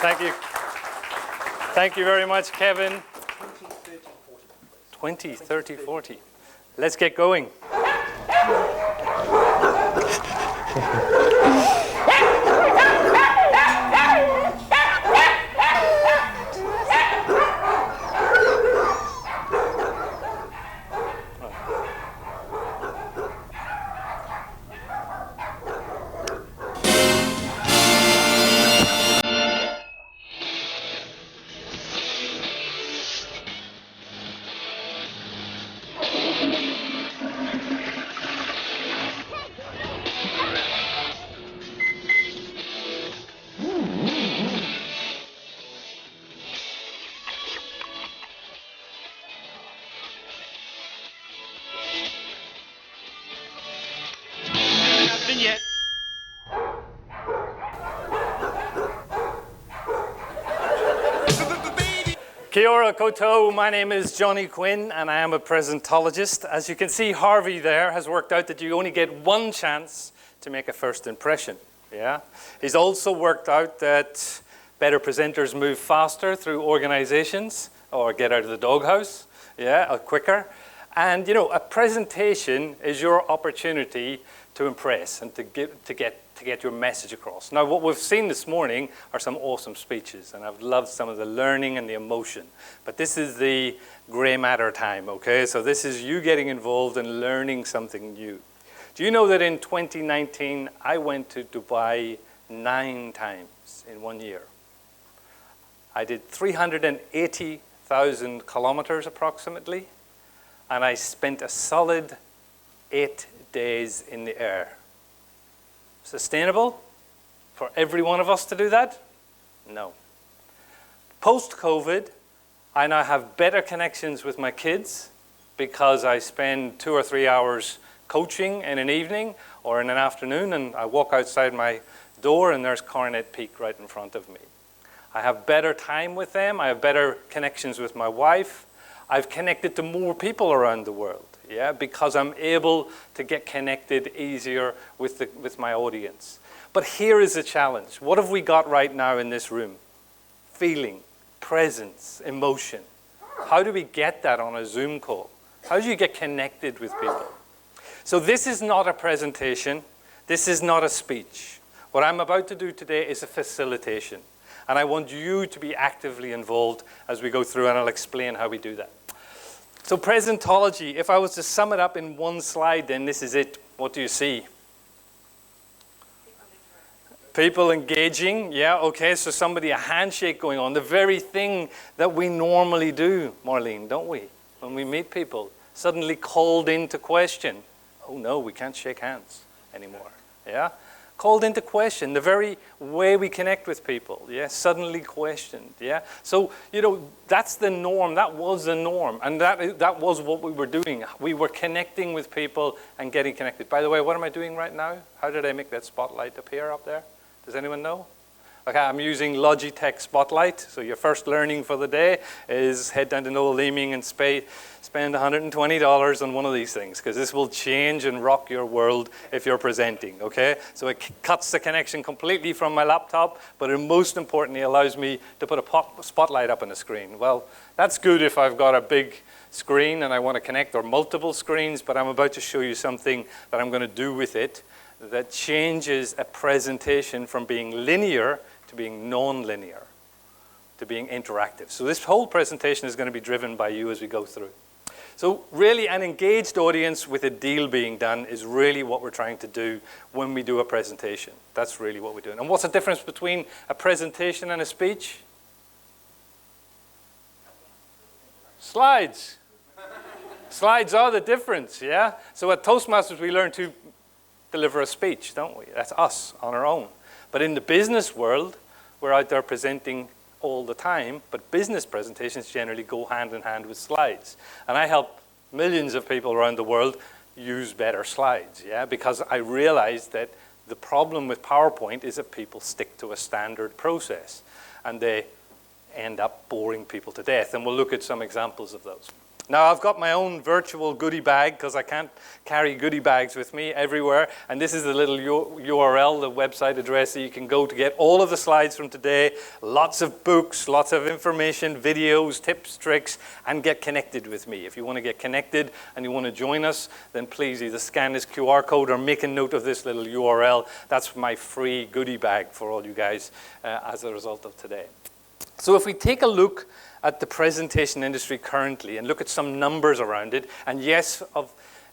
Thank you. Thank you very much, Kevin. 20, 30, 40. Let's get going. Kia ora koutou, my name is Johnny Quinn and I am a presentologist. As you can see, Harvey there has worked out that you only get one chance to make a first impression. Yeah. He's also worked out that better presenters move faster through organizations or get out of the doghouse, quicker. And you know, a presentation is your opportunity to impress and to get your message across. Now, what we've seen this morning are some awesome speeches, and I've loved some of the learning and the emotion. But this is the grey matter time, okay? So this is you getting involved and learning something new. Do you know that in 2019, I went to Dubai 9 times in 1 year? I did 380,000 kilometers approximately, and I spent a solid 8 days in the air. Sustainable for every one of us to do that? No. Post-COVID, I now have better connections with my kids because I spend 2 or 3 hours coaching in an evening or in an afternoon, and I walk outside my door and there's Coronet Peak right in front of me. I have better time with them. I have better connections with my wife. I've connected to more people around the world. Yeah, because I'm able to get connected easier with my audience. But here is the challenge. What have we got right now in this room? Feeling, presence, emotion. How do we get that on a Zoom call? How do you get connected with people? So this is not a presentation. This is not a speech. What I'm about to do today is a facilitation. And I want you to be actively involved as we go through, and I'll explain how we do that. So presentology, if I was to sum it up in one slide, then this is it. What do you see? People engaging, yeah, okay, so a handshake going on, the very thing that we normally do, Marlene, don't we? When we meet people, suddenly called into question. Oh no, we can't shake hands anymore, yeah? Called into question, the very way we connect with people, yeah, suddenly questioned, yeah. So, you know, that's the norm, that was the norm, and that was what we were doing. We were connecting with people and getting connected. By the way, what am I doing right now? How did I make that spotlight appear up there? Does anyone know? Okay, I'm using Logitech Spotlight, so your first learning for the day is head down to Noel Leeming and spend $120 on one of these things, because this will change and rock your world if you're presenting, okay? So it cuts the connection completely from my laptop, but it most importantly allows me to put a spotlight up on the screen. Well, that's good if I've got a big screen and I want to connect, or multiple screens, but I'm about to show you something that I'm going to do with it that changes a presentation from being linear to being non-linear, to being interactive. So this whole presentation is going to be driven by you as we go through. So really an engaged audience with a deal being done is really what we're trying to do when we do a presentation. That's really what we're doing. And what's the difference between a presentation and a speech? Slides. Slides are the difference, yeah? So at Toastmasters we learn to deliver a speech, don't we? That's us on our own. But in the business world, we're out there presenting all the time, but business presentations generally go hand in hand with slides. And I help millions of people around the world use better slides, yeah? Because I realized that the problem with PowerPoint is that people stick to a standard process, and they end up boring people to death. And we'll look at some examples of those. Now, I've got my own virtual goodie bag because I can't carry goodie bags with me everywhere. And this is the little URL, the website address that you can go to get all of the slides from today, lots of books, lots of information, videos, tips, tricks, and get connected with me. If you want to get connected and you want to join us, then please either scan this QR code or make a note of this little URL. That's my free goodie bag for all you guys as a result of today. So if we take a look at the presentation industry currently and look at some numbers around it, and yes,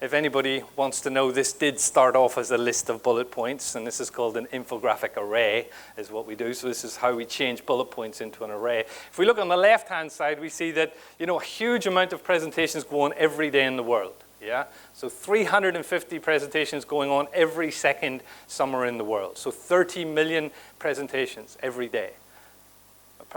if anybody wants to know, this did start off as a list of bullet points, and this is called an infographic array, is what we do. So this is how we change bullet points into an array. If we look on the left-hand side, we see that, you know, a huge amount of presentations go on every day in the world. Yeah, so 350 presentations going on every second somewhere in the world. So 30 million presentations every day,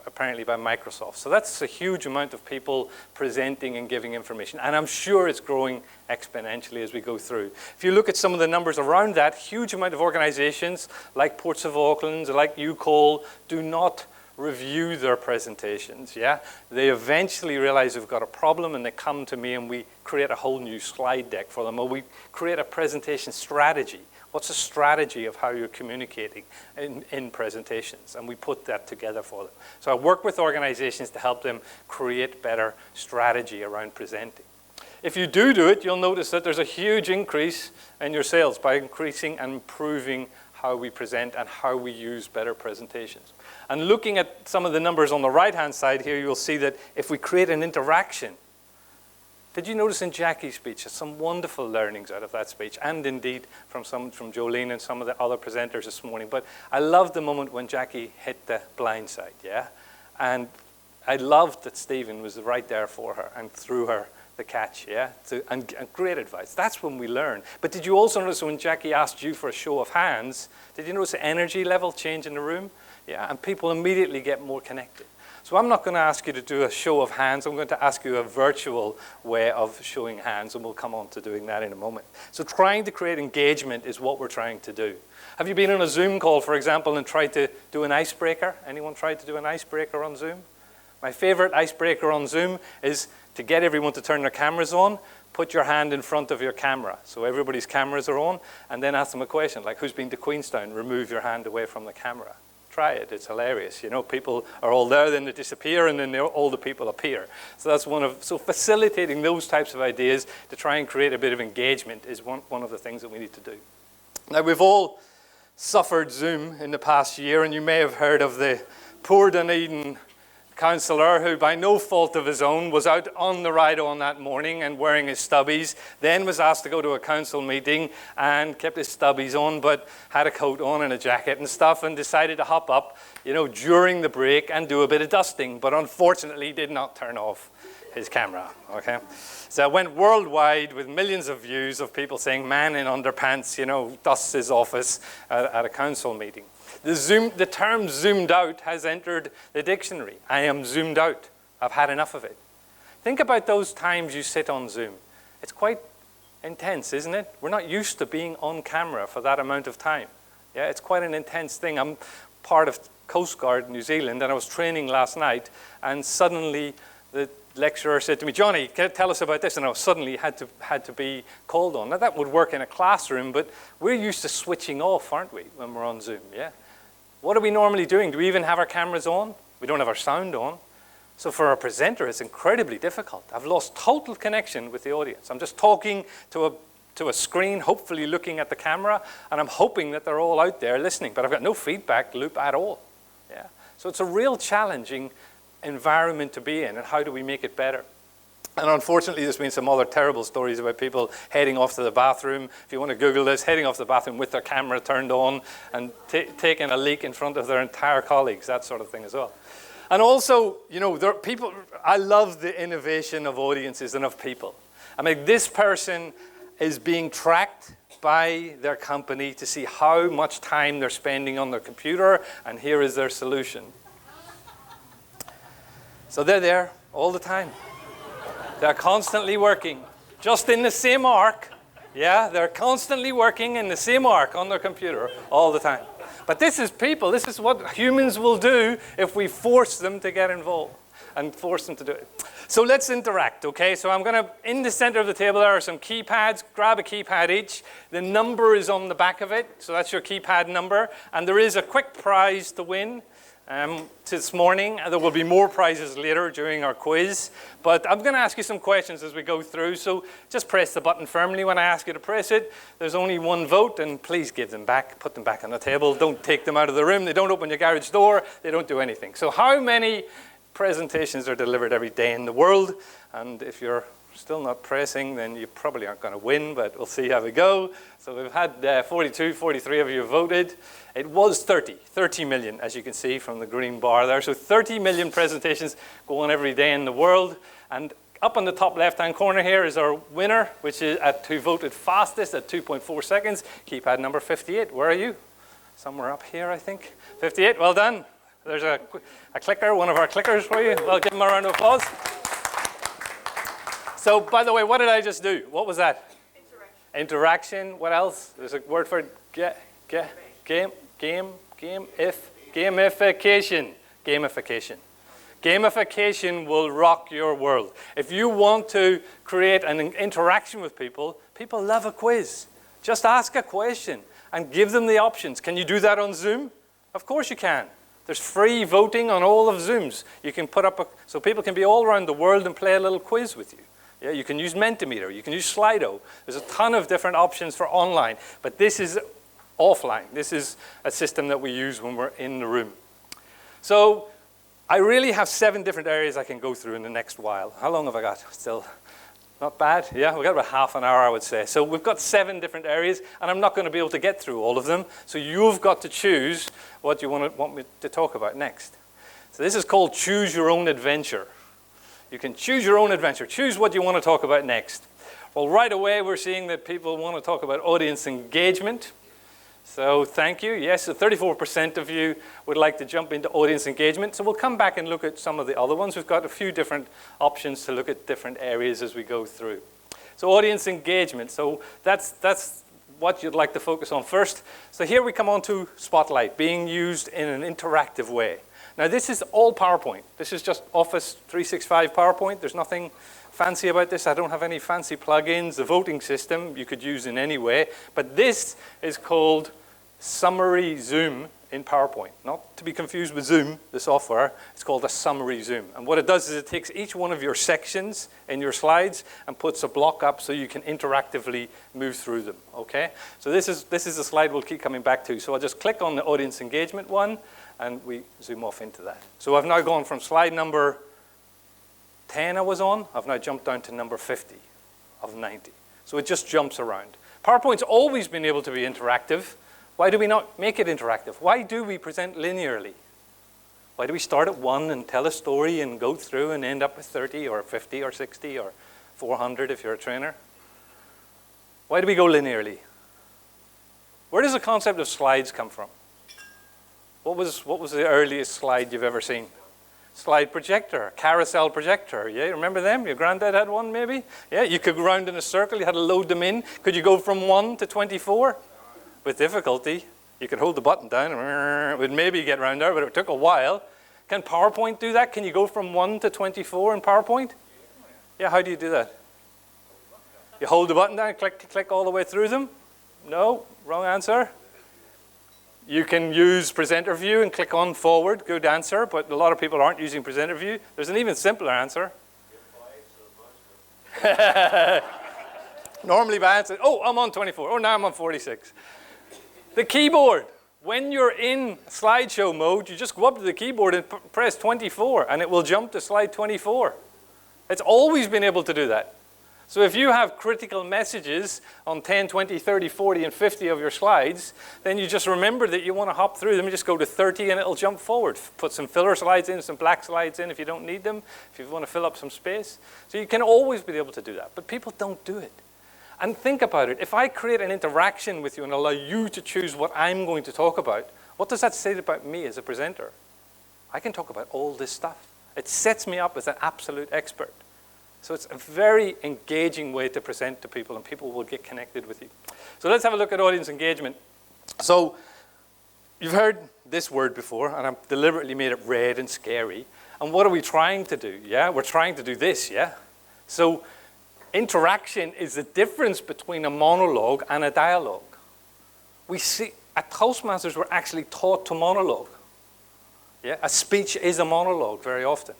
apparently by Microsoft. So that's a huge amount of people presenting and giving information. And I'm sure it's growing exponentially as we go through. If you look at some of the numbers around that, huge amount of organizations like Ports of Auckland, like UCall, do not review their presentations, yeah? They eventually realize they've got a problem and they come to me and we create a whole new slide deck for them, or we create a presentation strategy. What's a strategy of how you're communicating in presentations? And we put that together for them. So I work with organizations to help them create better strategy around presenting. If you do it, you'll notice that there's a huge increase in your sales by increasing and improving how we present and how we use better presentations. And looking at some of the numbers on the right-hand side here, you'll see that if we create an interaction. Did you notice in Jackie's speech some wonderful learnings out of that speech, and indeed from Jolene and some of the other presenters this morning? But I loved the moment when Jackie hit the blind side, yeah? And I loved that Stephen was right there for her and threw her the catch, yeah? And great advice. That's when we learn. But did you also notice when Jackie asked you for a show of hands, did you notice the energy level change in the room? Yeah, and people immediately get more connected. So I'm not going to ask you to do a show of hands. I'm going to ask you a virtual way of showing hands, and we'll come on to doing that in a moment. So trying to create engagement is what we're trying to do. Have you been on a Zoom call, for example, and tried to do an icebreaker? Anyone tried to do an icebreaker on Zoom? My favorite icebreaker on Zoom is to get everyone to turn their cameras on, put your hand in front of your camera. So everybody's cameras are on, and then ask them a question, like, who's been to Queenstown? Remove your hand away from the camera. Try it, it's hilarious. You know, people are all there, then they disappear, and then all the people appear. So that's so facilitating those types of ideas to try and create a bit of engagement is one of the things that we need to do. Now, we've all suffered Zoom in the past year, and you may have heard of the poor Dunedin councillor who, by no fault of his own, was out on the ride on that morning and wearing his stubbies, then was asked to go to a council meeting and kept his stubbies on, but had a coat on and a jacket and stuff, and decided to hop up, you know, during the break and do a bit of dusting, but unfortunately did not turn off his camera, okay? So it went worldwide with millions of views of people saying, man in underpants, you know, dusts his office at a council meeting. The term zoomed out has entered the dictionary. I am zoomed out. I've had enough of it. Think about those times you sit on Zoom. It's quite intense, isn't it? We're not used to being on camera for that amount of time. Yeah, it's quite an intense thing. I'm part of Coast Guard New Zealand, and I was training last night, and suddenly the lecturer said to me, Johnny, tell us about this, and I suddenly had to be called on. Now, that would work in a classroom, but we're used to switching off, aren't we, when we're on Zoom, yeah? What are we normally doing? Do we even have our cameras on? We don't have our sound on. So for a presenter, it's incredibly difficult. I've lost total connection with the audience. I'm just talking to a screen, hopefully looking at the camera, and I'm hoping that they're all out there listening, but I've got no feedback loop at all. Yeah? So it's a real challenging environment to be in, and how do we make it better? And unfortunately, there's been some other terrible stories about people heading off to the bathroom. If you want to Google this, heading off to the bathroom with their camera turned on and taking a leak in front of their entire colleagues, that sort of thing as well. And also, you know, there are people, I love the innovation of audiences and of people. I mean, this person is being tracked by their company to see how much time they're spending on their computer, and here is their solution. So they're there all the time. They're constantly working, just in the same arc. Yeah, they're constantly working in the same arc on their computer all the time. But this is people. This is what humans will do if we force them to get involved. and force them to do it. So let's interact, okay? So I'm going to, in the center of the table, there are some keypads. Grab a keypad each. The number is on the back of it, so that's your keypad number. And there is a quick prize to win. This morning. There will be more prizes later during our quiz. But I'm going to ask you some questions as we go through. So just press the button firmly when I ask you to press it. There's only one vote, and please give them back. Put them back on the table. Don't take them out of the room. They don't open your garage door. They don't do anything. So how many presentations are delivered every day in the world? And if you're still not pressing, then you probably aren't going to win, but we'll see how we go. So we've had 42, 43 of you voted. It was 30 million, as you can see from the green bar there. So 30 million presentations go on every day in the world. And up on the top left-hand corner here is our winner, which is who voted fastest at 2.4 seconds. Keypad number 58. Where are you? Somewhere up here, I think. 58, well done. There's a clicker, one of our clickers for you. Well, give him a round of applause. So, by the way, what did I just do? What was that? Interaction. What else? There's a word for it. Gamification. Gamification will rock your world. If you want to create an interaction with people, people love a quiz. Just ask a question and give them the options. Can you do that on Zoom? Of course you can. There's free voting on all of Zooms. You can put up so people can be all around the world and play a little quiz with you. Yeah, you can use Mentimeter, you can use Slido. There's a ton of different options for online, but this is offline. This is a system that we use when we're in the room. So I really have 7 different areas I can go through in the next while. How long have I got? Still not bad? Yeah, we've got about half an hour, I would say. So we've got 7 different areas, and I'm not going to be able to get through all of them. So you've got to choose what you want me to talk about next. So this is called Choose Your Own Adventure. You can choose your own adventure. Choose what you want to talk about next. Well, right away, we're seeing that people want to talk about audience engagement. So thank you. Yes, so 34% of you would like to jump into audience engagement. So we'll come back and look at some of the other ones. We've got a few different options to look at different areas as we go through. So audience engagement. So that's what you'd like to focus on first. So here we come on to Spotlight, being used in an interactive way. Now this is all PowerPoint. This is just Office 365 PowerPoint. There's nothing fancy about this. I don't have any fancy plugins. The voting system you could use in any way. But this is called Summary Zoom in PowerPoint. Not to be confused with Zoom, the software. It's called a Summary Zoom. And what it does is it takes each one of your sections in your slides and puts a block up so you can interactively move through them. Okay? So this is a slide we'll keep coming back to. So I'll just click on the audience engagement one, and we zoom off into that. So I've now gone from slide number 10 I was on, I've now jumped down to number 50 of 90. So it just jumps around. PowerPoint's always been able to be interactive. Why do we not make it interactive? Why do we present linearly? Why do we start at 1 and tell a story and go through and end up with 30 or 50 or 60 or 400 if you're a trainer? Why do we go linearly? Where does the concept of slides come from? What was the earliest slide you've ever seen? Slide projector, carousel projector. Yeah, remember them? Your granddad had one maybe? Yeah, you could go around in a circle, you had to load them in. Could you go from 1 to 24? With difficulty. You could hold the button down, it would maybe get around there, but it took a while. Can PowerPoint do that? Can you go from 1 to 24 in PowerPoint? Yeah, how do you do that? You hold the button down, click all the way through them? No, wrong answer. You can use presenter view and click on forward, good answer, but a lot of people aren't using presenter view. There's an even simpler answer. Normally by answer, oh, I'm on 24. Oh, now I'm on 46. The keyboard. When you're in slideshow mode, you just go up to the keyboard and press 24, and it will jump to slide 24. It's always been able to do that. So if you have critical messages on 10, 20, 30, 40, and 50 of your slides, then you just remember that you want to hop through them. You just go to 30 and it'll jump forward. Put some filler slides in, some black slides in if you don't need them, if you want to fill up some space. So you can always be able to do that, but people don't do it. And think about it. If I create an interaction with you and allow you to choose what I'm going to talk about, what does that say about me as a presenter? I can talk about all this stuff. It sets me up as an absolute expert. So it's a very engaging way to present to people, and people will get connected with you. So let's have a look at audience engagement. So you've heard this word before, and I've deliberately made it red and scary. And what are we trying to do? Yeah, we're trying to do this, yeah? So interaction is the difference between a monologue and a dialogue. We see, at Toastmasters, we're actually taught to monologue. Yeah, a speech is a monologue very often.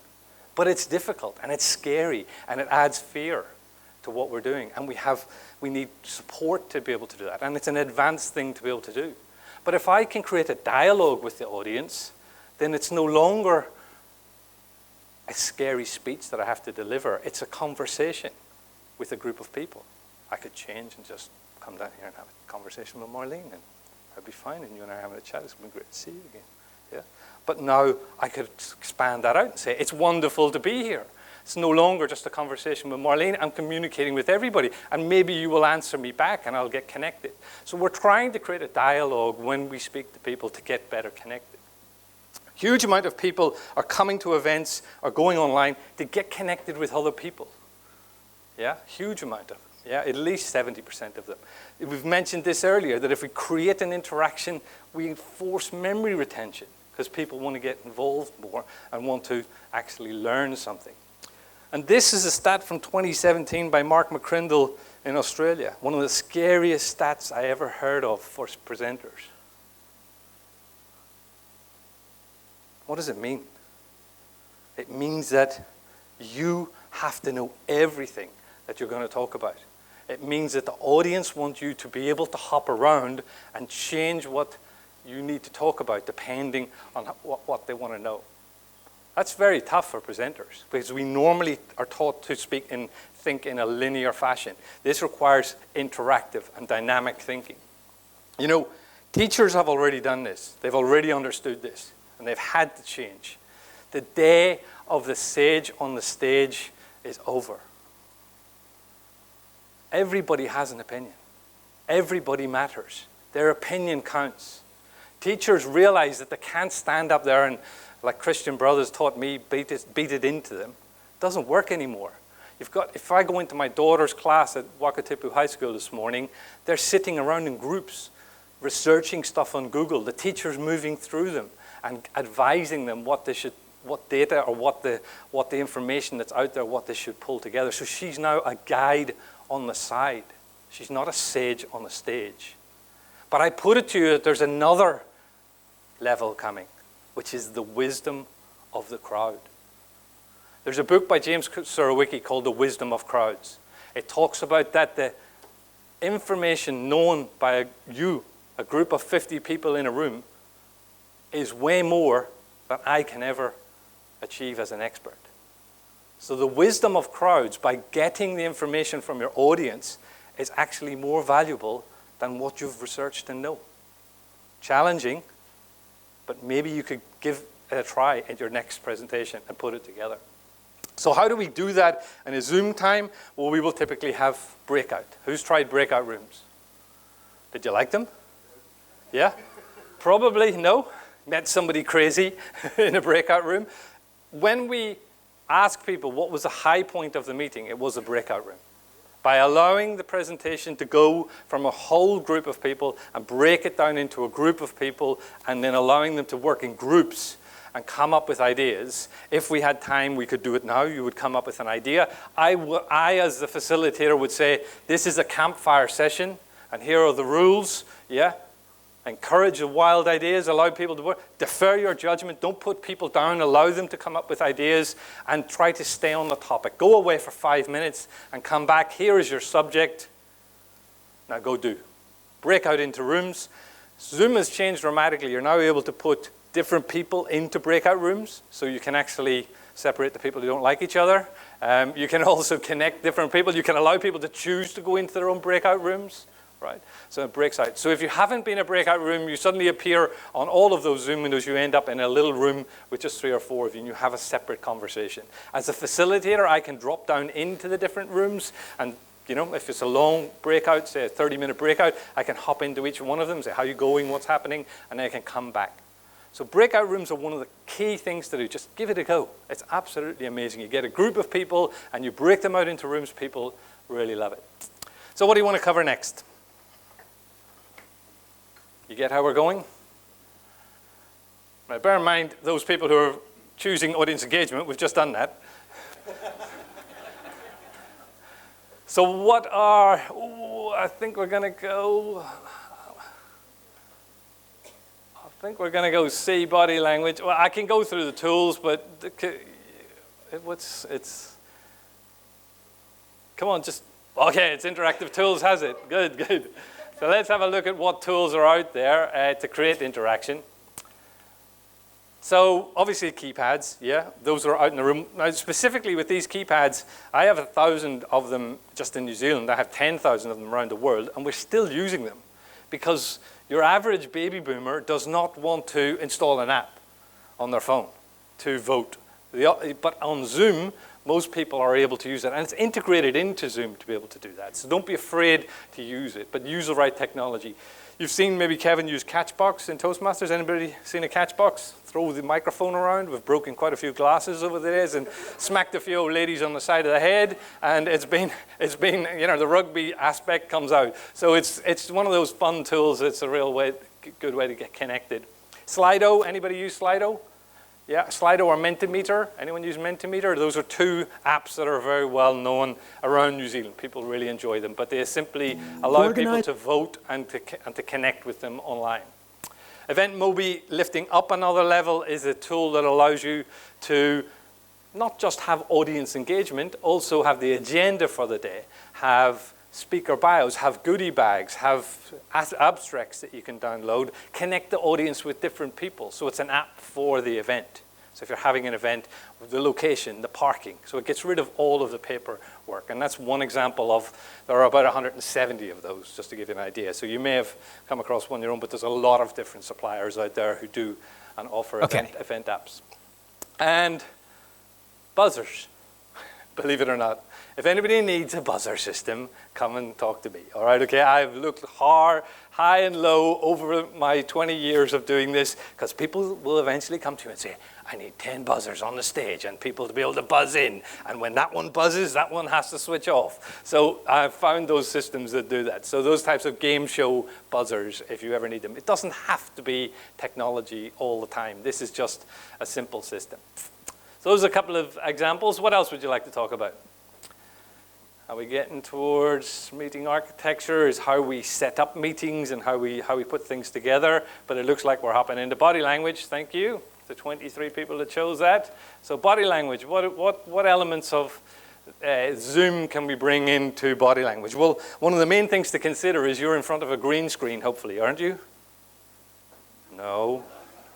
But it's difficult, and it's scary, and it adds fear to what we're doing. And we need support to be able to do that. And it's an advanced thing to be able to do. But if I can create a dialogue with the audience, then it's no longer a scary speech that I have to deliver. It's a conversation with a group of people. I could change and just come down here and have a conversation with Marlene, and I'd be fine, and you and I are having a chat. It's been great to see you again. Yeah? But now I could expand that out and say, it's wonderful to be here. It's no longer just a conversation with Marlene. I'm communicating with everybody, and maybe you will answer me back, and I'll get connected. So we're trying to create a dialogue when we speak to people to get better connected. Huge amount of people are coming to events or going online to get connected with other people. Yeah, huge amount of them. Yeah, at least 70% of them. We've mentioned this earlier, that if we create an interaction, we force memory retention because people want to get involved more and want to actually learn something. And this is a stat from 2017 by Mark McCrindle in Australia, one of the scariest stats I ever heard of for presenters. What does it mean? It means that you have to know everything that you're going to talk about. It means that the audience wants you to be able to hop around and change what you need to talk about depending on what they want to know. That's very tough for presenters because we normally are taught to think in a linear fashion. This requires interactive and dynamic thinking. You know, teachers have already done this. They've already understood this, and they've had to change. The day of the sage on the stage is over. Everybody has an opinion. Everybody matters. Their opinion counts. Teachers realize that they can't stand up there and, like Christian brothers taught me, beat it into them. It doesn't work anymore. If I go into my daughter's class at Wakatipu High School this morning, they're sitting around in groups, researching stuff on Google. The teacher's moving through them and advising them what data or what the information that's out there, what they should pull together. So she's now a guide on the side. She's not a sage on the stage. But I put it to you that there's another level coming, which is the wisdom of the crowd. There's a book by James Surowiecki called The Wisdom of Crowds. It talks about that the information known by a group of 50 people in a room, is way more than I can ever achieve as an expert. So the wisdom of crowds, by getting the information from your audience, is actually more valuable than what you've researched and know. Challenging, but maybe you could give it a try at your next presentation and put it together. So how do we do that in a Zoom time? Well, we will typically have breakout. Who's tried breakout rooms? Did you like them? Yeah? Probably no. Met somebody crazy in a breakout room. When we ask people what was the high point of the meeting, it was a breakout room. By allowing the presentation to go from a whole group of people and break it down into a group of people and then allowing them to work in groups and come up with ideas. If we had time, we could do it now. You would come up with an idea. I, as the facilitator, would say, this is a campfire session, and here are the rules. Yeah? Encourage the wild ideas, allow people to work. Defer your judgment. Don't put people down. Allow them to come up with ideas and try to stay on the topic. Go away for 5 minutes and come back. Here is your subject. Now go do. Break out into rooms. Zoom has changed dramatically. You're now able to put different people into breakout rooms, so you can actually separate the people who don't like each other. You can also connect different people. You can allow people to choose to go into their own breakout rooms, right? So it breaks out. So if you haven't been in a breakout room, you suddenly appear on all of those Zoom windows. You end up in a little room with just 3 or 4 of you, and you have a separate conversation. As a facilitator, I can drop down into the different rooms, and you know, if it's a long breakout, say a 30-minute breakout, I can hop into each one of them, say, how are you going, what's happening, and then I can come back. So breakout rooms are one of the key things to do. Just give it a go. It's absolutely amazing. You get a group of people and you break them out into rooms. People really love it. So what do you want to cover next? You get how we're going? Now bear in mind, those people who are choosing audience engagement. We've just done that. So what are, I think we're going to go see body language. Well, I can go through the tools, but come on, okay, it's interactive tools, has it? Good, good. So let's have a look at what tools are out there to create interaction. So obviously keypads, yeah, those are out in the room. Now specifically with these keypads, I have 1,000 of them just in New Zealand. I have 10,000 of them around the world, and we're still using them because your average baby boomer does not want to install an app on their phone to vote. But on Zoom, most people are able to use it, and it's integrated into Zoom to be able to do that. So don't be afraid to use it, but use the right technology. You've seen maybe Kevin use Catchbox in Toastmasters. Anybody seen a Catchbox? Throw the microphone around. We've broken quite a few glasses over the days and smacked a few old ladies on the side of the head. And it's been, the rugby aspect comes out. So it's one of those fun tools. It's a real good way to get connected. Slido, anybody use Slido? Yeah, Slido or Mentimeter. Anyone use Mentimeter? Those are two apps that are very well known around New Zealand. People really enjoy them, but they simply allow people to vote and to connect with them online. Event Mobi Lifting Up Another Level is a tool that allows you to not just have audience engagement, also have the agenda for the day, have speaker bios, have goodie bags, have abstracts that you can download, connect the audience with different people. So it's an app for the event. So if you're having an event, the location, the parking. So it gets rid of all of the paperwork. And that's one example of, there are about 170 of those, just to give you an idea. So you may have come across one of your own, but there's a lot of different suppliers out there who do and offer event apps. And buzzers, believe it or not. If anybody needs a buzzer system, come and talk to me, all right? Okay, I've looked high and low over my 20 years of doing this, because people will eventually come to you and say, I need 10 buzzers on the stage and people to be able to buzz in. And when that one buzzes, that one has to switch off. So I've found those systems that do that. So those types of game show buzzers, if you ever need them. It doesn't have to be technology all the time. This is just a simple system. So those are a couple of examples. What else would you like to talk about? Are we getting towards meeting architecture? Is how we set up meetings and how we put things together. But it looks like we're hopping into body language. Thank you. The 23 people that chose that. So body language, what elements of Zoom can we bring into body language? Well, one of the main things to consider is you're in front of a green screen, hopefully, aren't you? No.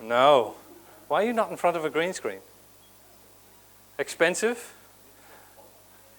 No. Why are you not in front of a green screen? Expensive?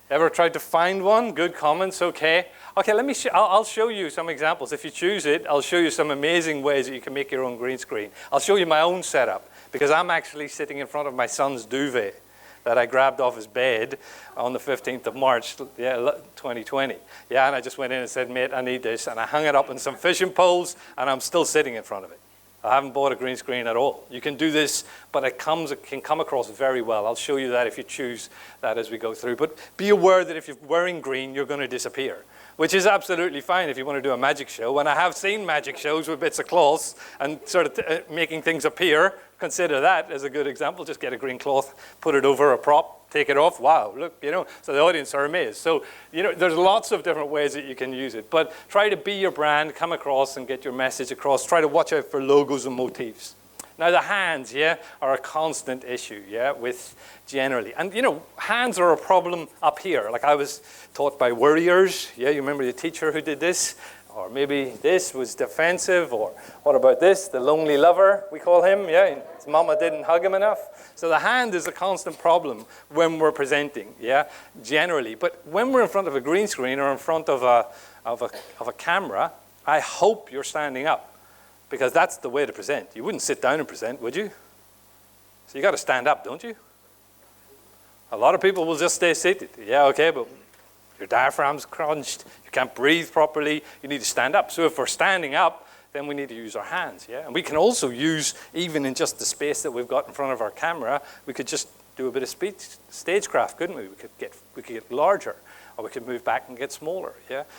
Ever tried to find one? Good comments, okay. Okay, I'll show you some examples. If you choose it, I'll show you some amazing ways that you can make your own green screen. I'll show you my own setup, because I'm actually sitting in front of my son's duvet that I grabbed off his bed on the 15th of March, 2020. Yeah, and I just went in and said, mate, I need this. And I hung it up on some fishing poles, and I'm still sitting in front of it. I haven't bought a green screen at all. You can do this, but it can come across very well. I'll show you that if you choose that as we go through. But be aware that if you're wearing green, you're going to disappear, which is absolutely fine if you want to do a magic show. And I have seen magic shows with bits of cloth and sort of making things appear. Consider that as a good example. Just get a green cloth, put it over a prop, take it off. Wow, look, so the audience are amazed. So, there's lots of different ways that you can use it. But try to be your brand, come across and get your message across. Try to watch out for logos and motifs. Now, the hands, are a constant issue, with generally. And, hands are a problem up here. Like I was taught by warriors. Yeah, you remember the teacher who did this? Or maybe this was defensive, or what about this? The lonely lover, we call him, his mama didn't hug him enough. So the hand is a constant problem when we're presenting, generally. But when we're in front of a green screen or in front of a camera, I hope you're standing up, because that's the way to present. You wouldn't sit down and present, would you? So you got to stand up, don't you? A lot of people will just stay seated. Yeah, okay, but your diaphragm's crunched, you can't breathe properly, you need to stand up. So if we're standing up, then we need to use our hands, And we can also use, even in just the space that we've got in front of our camera, we could just do a bit of stagecraft, couldn't we? We could get larger, or we could move back and get smaller,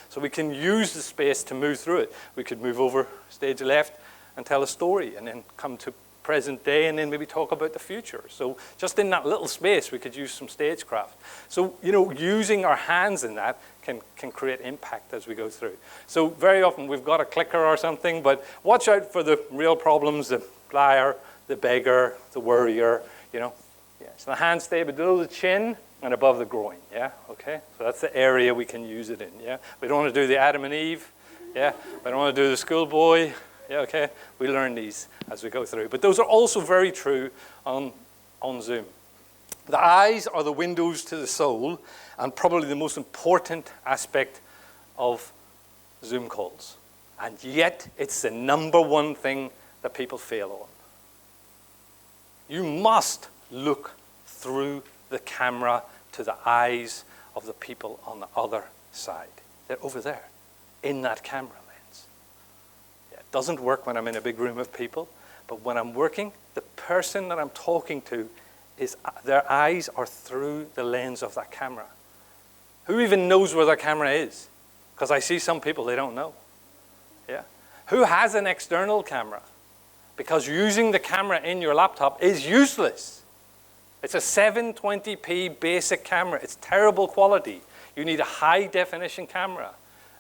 So we can use the space to move through it. We could move over stage left and tell a story, and then come to present day, and then maybe talk about the future. So just in that little space, we could use some stagecraft. So, using our hands in that can create impact as we go through. So very often we've got a clicker or something, but watch out for the real problems, the liar, the beggar, the worrier, Yeah, so the hands stay below the chin and above the groin, yeah, okay? So that's the area we can use it in, yeah? We don't want to do the Adam and Eve, yeah? We don't want to do the schoolboy, yeah, okay? We learn these as we go through. But those are also very true on Zoom. The eyes are the windows to the soul, and probably the most important aspect of Zoom calls. And yet, it's the number one thing that people fail on. You must look through the camera to the eyes of the people on the other side. They're over there, in that camera lens. Yeah, it doesn't work when I'm in a big room of people, but when I'm working, the person that I'm talking to, their eyes are through the lens of that camera. Who even knows where their camera is? Because I see some people, they don't know. Yeah. Who has an external camera? Because using the camera in your laptop is useless. It's a 720p basic camera. It's terrible quality. You need a high definition camera.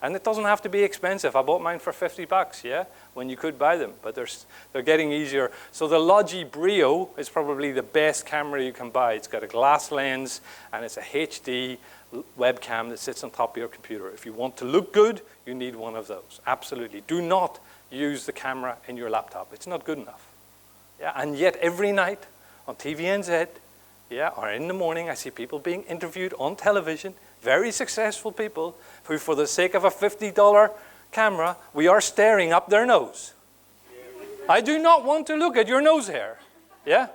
And it doesn't have to be expensive. I bought mine for $50, yeah, when you could buy them, but they're getting easier. So the Logi Brio is probably the best camera you can buy. It's got a glass lens, and it's a HD webcam that sits on top of your computer. If you want to look good, you need one of those. Absolutely. Do not use the camera in your laptop. It's not good enough. Yeah, and yet every night on TVNZ, yeah, or in the morning, I see people being interviewed on television, very successful people, who for the sake of a $50 camera, we are staring up their nose. I do not want to look at your nose hair. Yeah?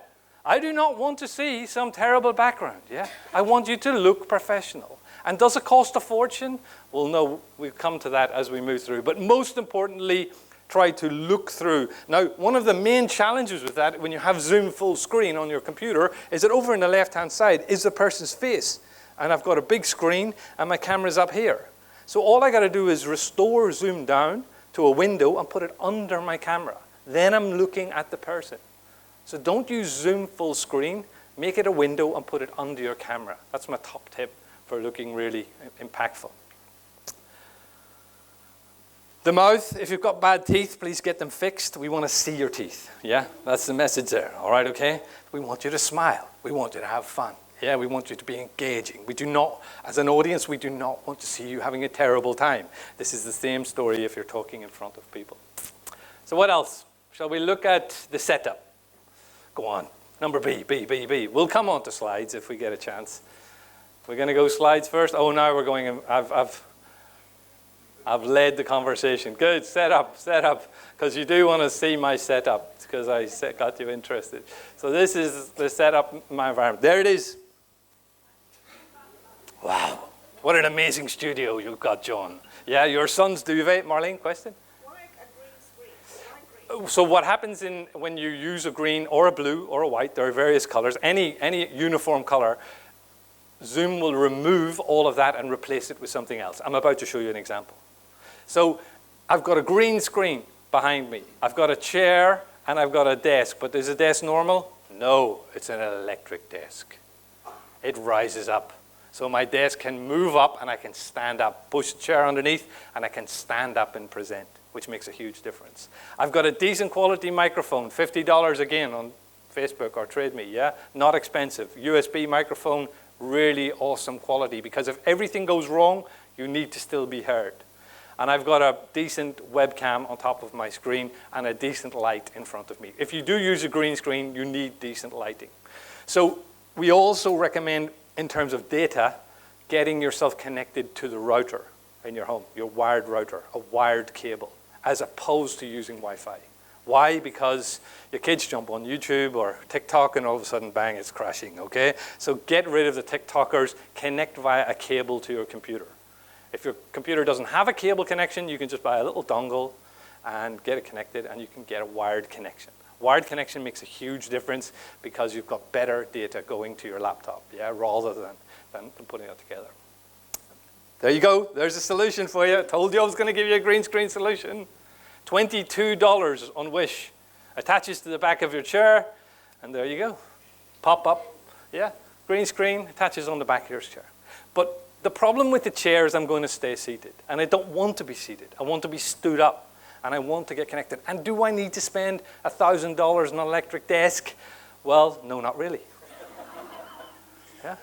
I do not want to see some terrible background. Yeah? I want you to look professional. And does it cost a fortune? Well, no, we'll come to that as we move through. But most importantly, try to look through. Now, one of the main challenges with that, when you have Zoom full screen on your computer, is that over on the left-hand side is the person's face. And I've got a big screen, and my camera's up here. So all I got to do is restore Zoom down to a window and put it under my camera. Then I'm looking at the person. So don't use Zoom full screen. Make it a window and put it under your camera. That's my top tip for looking really impactful. The mouth, if you've got bad teeth, please get them fixed. We want to see your teeth. Yeah, that's the message there. All right, okay? We want you to smile. We want you to have fun. Yeah, we want you to be engaging. We do not, as an audience, we do not want to see you having a terrible time. This is the same story if you're talking in front of people. So what else? Shall we look at the setup? Go on. Number B. We'll come on to slides if we get a chance. We're going to go slides first. Oh, now we're going. I've led the conversation. Good. Set up. Because you do want to see my setup because I got you interested. So this is the setup in my environment. There it is. Wow. What an amazing studio you've got, John. Yeah, your son's duvet. Marlene, question? Why a green screen? Why green? So what happens when you use a green or a blue or a white, there are various colors, any uniform color, Zoom will remove all of that and replace it with something else. I'm about to show you an example. So I've got a green screen behind me. I've got a chair and I've got a desk. But is a desk normal? No, it's an electric desk. It rises up. So my desk can move up and I can stand up, push the chair underneath, and I can stand up and present, which makes a huge difference. I've got a decent quality microphone, $50 again on Facebook or Trade Me, yeah? Not expensive. USB microphone, really awesome quality, because if everything goes wrong, you need to still be heard. And I've got a decent webcam on top of my screen and a decent light in front of me. If you do use a green screen, you need decent lighting. So we also recommend, in terms of data, getting yourself connected to the router in your home, your wired router, a wired cable, as opposed to using Wi-Fi. Why? Because your kids jump on YouTube or TikTok and all of a sudden, bang, it's crashing, okay? So get rid of the TikTokers, connect via a cable to your computer. If your computer doesn't have a cable connection, you can just buy a little dongle and get it connected, and you can get a wired connection. Wired connection makes a huge difference because you've got better data going to your laptop, yeah, rather than putting it together. There you go. There's a solution for you. I told you I was going to give you a green screen solution. $22 on Wish. Attaches to the back of your chair, and there you go. Pop up, yeah, green screen, attaches on the back of your chair. But the problem with the chair is I'm going to stay seated, and I don't want to be seated. I want to be stood up, and I want to get connected. And do I need to spend $1,000 on an electric desk? Well, no, not really. Yeah.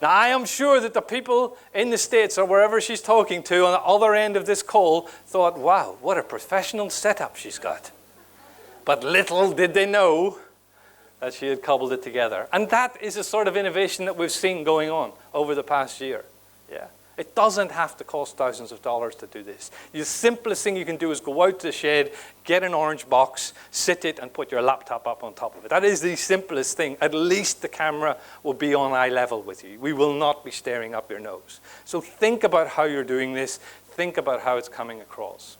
Now, I am sure that the people in the States or wherever she's talking to on the other end of this call thought, wow, what a professional setup she's got. But little did they know that she had cobbled it together. And that is a sort of innovation that we've seen going on over the past year. Yeah. It doesn't have to cost thousands of dollars to do this. The simplest thing you can do is go out to the shed, get an orange box, sit it, and put your laptop up on top of it. That is the simplest thing. At least the camera will be on eye level with you. We will not be staring up your nose. So think about how you're doing this. Think about how it's coming across.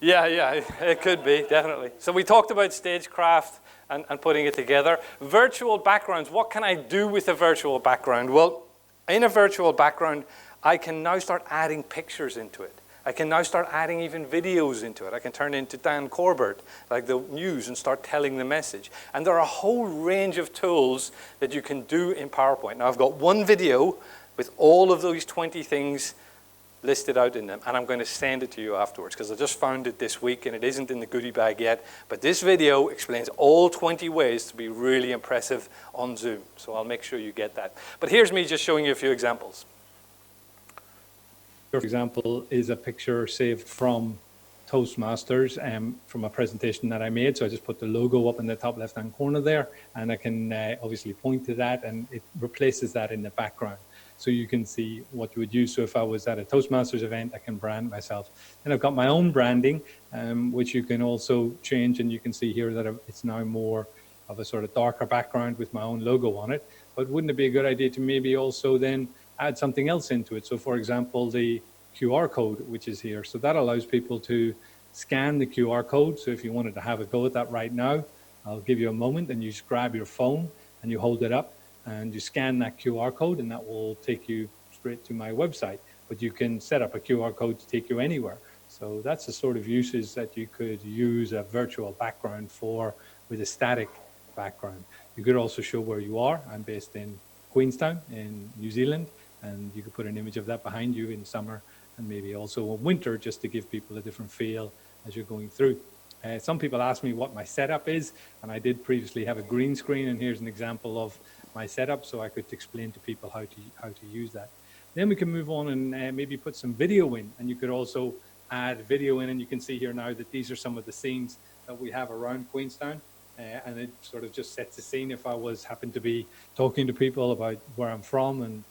Yeah, it could be, definitely. So we talked about stagecraft and putting it together. Virtual backgrounds. What can I do with a virtual background? Well, in a virtual background, I can now start adding pictures into it. I can now start adding even videos into it. I can turn into Dan Corbett, like the news, and start telling the message. And there are a whole range of tools that you can do in PowerPoint. Now, I've got one video with all of those 20 things listed out in them, and I'm going to send it to you afterwards because I just found it this week and it isn't in the goodie bag yet. But this video explains all 20 ways to be really impressive on Zoom. So I'll make sure you get that. But here's me just showing you a few examples. For example, is a picture saved from Toastmasters from a presentation that I made. So I just put the logo up in the top left-hand corner there, and I can obviously point to that, and it replaces that in the background. So you can see what you would use. So if I was at a Toastmasters event, I can brand myself. Then I've got my own branding, which you can also change. And you can see here that it's now more of a sort of darker background with my own logo on it. But wouldn't it be a good idea to maybe also then add something else into it? So for example, the QR code, which is here. So that allows people to scan the QR code. So if you wanted to have a go at that right now, I'll give you a moment, and you just grab your phone and you hold it up, and you scan that QR code, and that will take you straight to my website. But you can set up a QR code to take you anywhere. So that's the sort of uses that you could use a virtual background for with a static background. You could also show where you are. I'm based in Queenstown in New Zealand, and you could put an image of that behind you in summer and maybe also in winter, just to give people a different feel as you're going through. Some people ask me what my setup is, and I did previously have a green screen, and here's an example of my setup, so I could explain to people how to use that. Then we can move on and maybe put some video in, and you could also add video in, and you can see here now that these are some of the scenes that we have around Queenstown, and it sort of just sets the scene if I happened to be talking to people about where I'm from and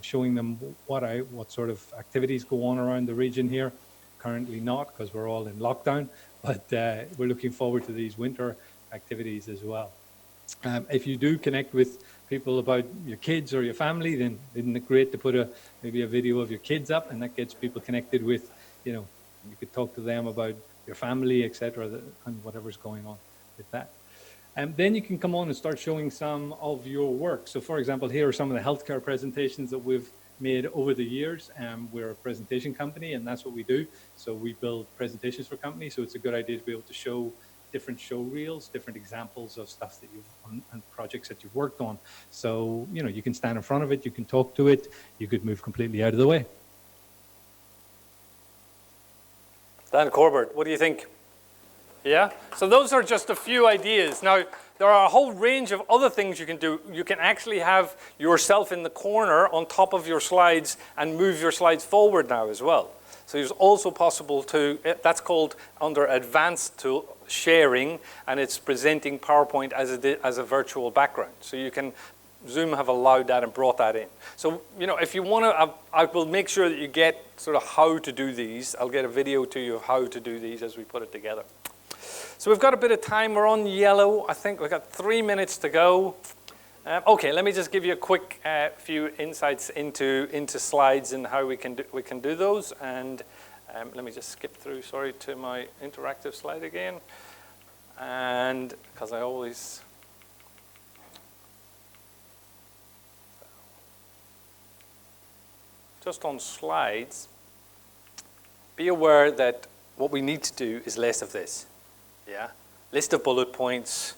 showing them what sort of activities go on around the region here. Currently not, because we're all in lockdown, but we're looking forward to these winter activities as well. If you do connect with people about your kids or your family, then isn't it great to put maybe a video of your kids up, and that gets people connected with, you could talk to them about your family, etc., and whatever's going on with that. And then you can come on and start showing some of your work. So for example, here are some of the healthcare presentations that we've made over the years. We're a presentation company, and that's what we do. So we build presentations for companies. So it's a good idea to be able to show different show reels, different examples of stuff that and projects that you've worked on. So, you can stand in front of it, you can talk to it, you could move completely out of the way. Dan Corbett, what do you think? Yeah? So those are just a few ideas. Now, there are a whole range of other things you can do. You can actually have yourself in the corner on top of your slides and move your slides forward now as well. So it's also possible to, that's called under advanced tool sharing, and it's presenting PowerPoint as a virtual background. So you can, Zoom have allowed that and brought that in. So, if you want to, I will make sure that you get sort of how to do these. I'll get a video to you of how to do these as we put it together. So we've got a bit of time. We're on yellow. I think we've got 3 minutes to go. Okay, let me just give you a quick few insights into slides and how we can do those. And let me just skip through, sorry, to my interactive slide again. And because I always just on slides, be aware that what we need to do is less of this. Yeah? List of bullet points,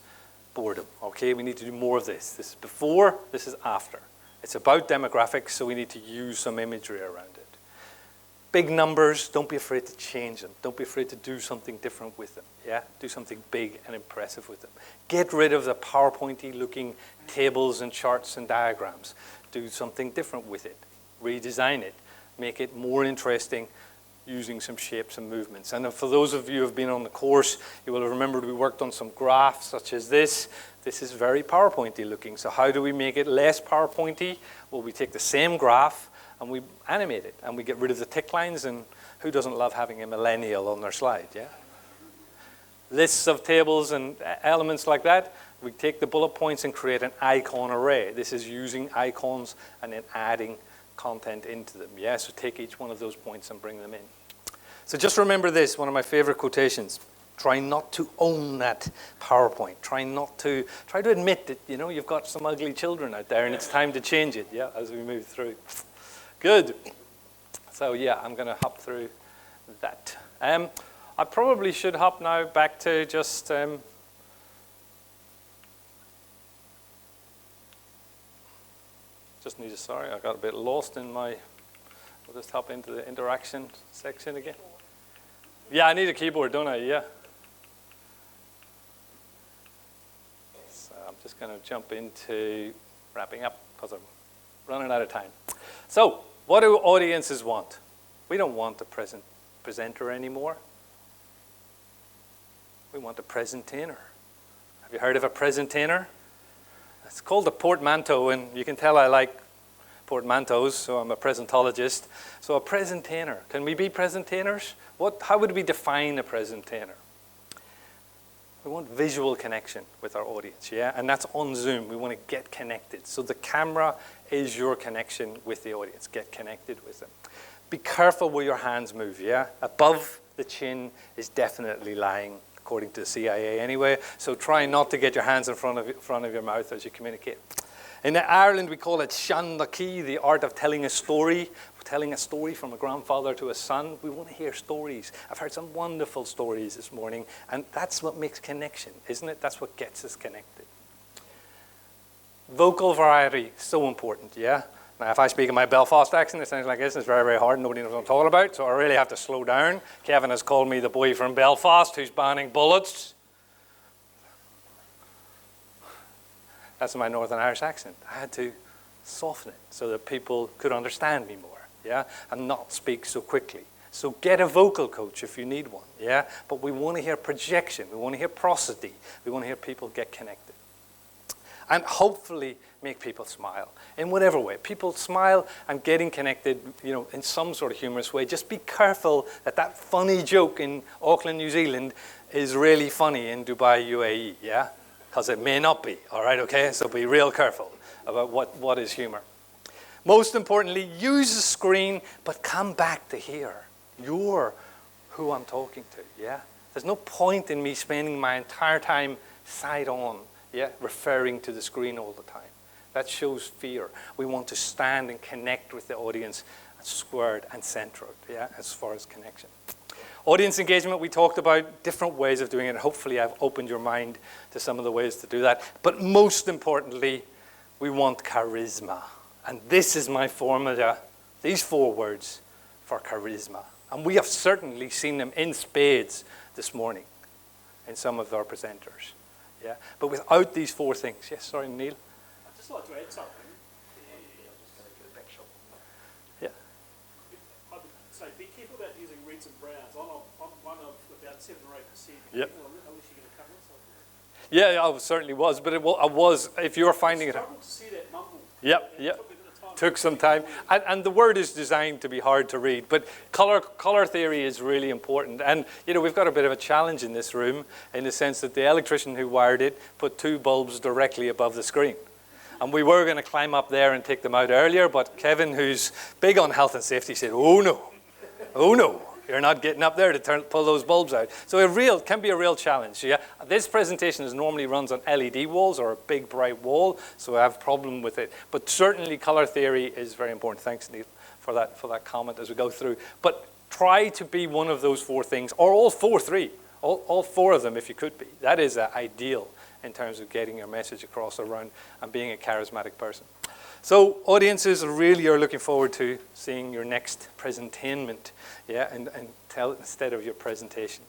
boredom. Okay, we need to do more of this. This is before, this is after. It's about demographics, so we need to use some imagery around it. Big numbers, don't be afraid to change them. Don't be afraid to do something different with them. Yeah? Do something big and impressive with them. Get rid of the PowerPointy looking tables and charts and diagrams. Do something different with it. Redesign it. Make it more interesting using some shapes and movements. And for those of you who have been on the course, you will have remembered we worked on some graphs such as this. This is very PowerPointy looking. So how do we make it less PowerPointy? Well, we take the same graph and we animate it, and we get rid of the tick lines, and who doesn't love having a millennial on their slide, yeah? Lists of tables and elements like that. We take the bullet points and create an icon array. This is using icons and then adding content into them, yeah? So take each one of those points and bring them in. So just remember this, one of my favorite quotations. Try not to own that PowerPoint. Try to admit that, you know, you've got some ugly children out there and it's time to change it, yeah, as we move through. Good. So yeah, I'm going to hop through that. I probably should hop now back to just need to, sorry, I got a bit lost in my, I'll just hop into the interaction section again. Yeah, I need a keyboard, don't I? Yeah. So I'm just going to jump into wrapping up because I'm running out of time. So, what do audiences want? We don't want a presenter anymore. We want a presentainer. Have you heard of a presentainer? It's called a portmanteau, and you can tell I like portmanteaus, so I'm a presentologist. So a presentainer. Can we be presentainers? How would we define a presentainer? We want visual connection with our audience, yeah? And that's on Zoom. We want to get connected. So the camera is your connection with the audience. Get connected with them. Be careful where your hands move, yeah? Above the chin is definitely lying, according to the CIA anyway. So try not to get your hands in front of your mouth as you communicate. In Ireland, we call it Shandaki, the art of telling a story. Telling a story from a grandfather to a son. We want to hear stories. I've heard some wonderful stories this morning, and that's what makes connection, isn't it? That's what gets us connected. Vocal variety, so important, yeah? Now, if I speak in my Belfast accent, it sounds like this. It's very, very hard. Nobody knows what I'm talking about, so I really have to slow down. Kevin has called me the boy from Belfast who's banning bullets. That's my Northern Irish accent. I had to soften it so that people could understand me more, yeah, and not speak so quickly. So get a vocal coach if you need one, yeah? But we want to hear projection. We want to hear prosody. We want to hear people get connected. And hopefully make people smile in whatever way. People smile and getting connected, you know, in some sort of humorous way. Just be careful that that funny joke in Auckland, New Zealand is really funny in Dubai, UAE, yeah? Because it may not be, all right, okay? So be real careful about what is humor. Most importantly, use the screen, but come back to here. You're who I'm talking to, yeah? There's no point in me spending my entire time side on, yeah, referring to the screen all the time. That shows fear. We want to stand and connect with the audience, squared and centered, yeah, as far as connection. Audience engagement, we talked about different ways of doing it. Hopefully I've opened your mind to some of the ways to do that. But most importantly, we want charisma. And this is my formula, these 4 words for charisma. And we have certainly seen them in spades this morning in some of our presenters. Yeah? But without these 4 things, yes, sorry, Neil? I'd just like to add something. Yeah. I would say be careful about using reds and browns. I'm one of about 7 or 8%. Yep. I wish you could have covered something. Yeah, I certainly was. But I was, if you're finding it... I struggled to see that mumble. Yep, yep. Took some time. And the word is designed to be hard to read. But color theory is really important. And, you know, we've got a bit of a challenge in this room in the sense that the electrician who wired it put 2 bulbs directly above the screen. And we were going to climb up there and take them out earlier, but Kevin, who's big on health and safety, said, oh no, you're not getting up there to pull those bulbs out. So it can be a real challenge. Yeah? This presentation normally runs on LED walls or a big bright wall, so I have a problem with it. But certainly color theory is very important. Thanks, Neil, for that comment as we go through. But try to be one of those 4 things, or all 3. All 4 of them, if you could be. That is ideal in terms of getting your message across around and being a charismatic person. So audiences really are looking forward to seeing your next presentainment, yeah, and tell instead of your presentation.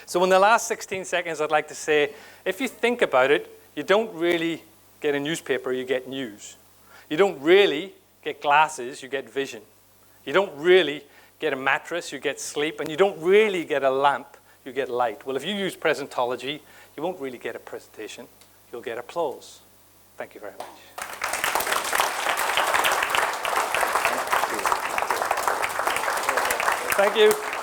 So in the last 16 seconds, I'd like to say, if you think about it, you don't really get a newspaper, you get news. You don't really get glasses, you get vision. You don't really get a mattress, you get sleep. And you don't really get a lamp, you get light. Well, if you use presentology, you won't really get a presentation, you'll get applause. Thank you very much. Thank you.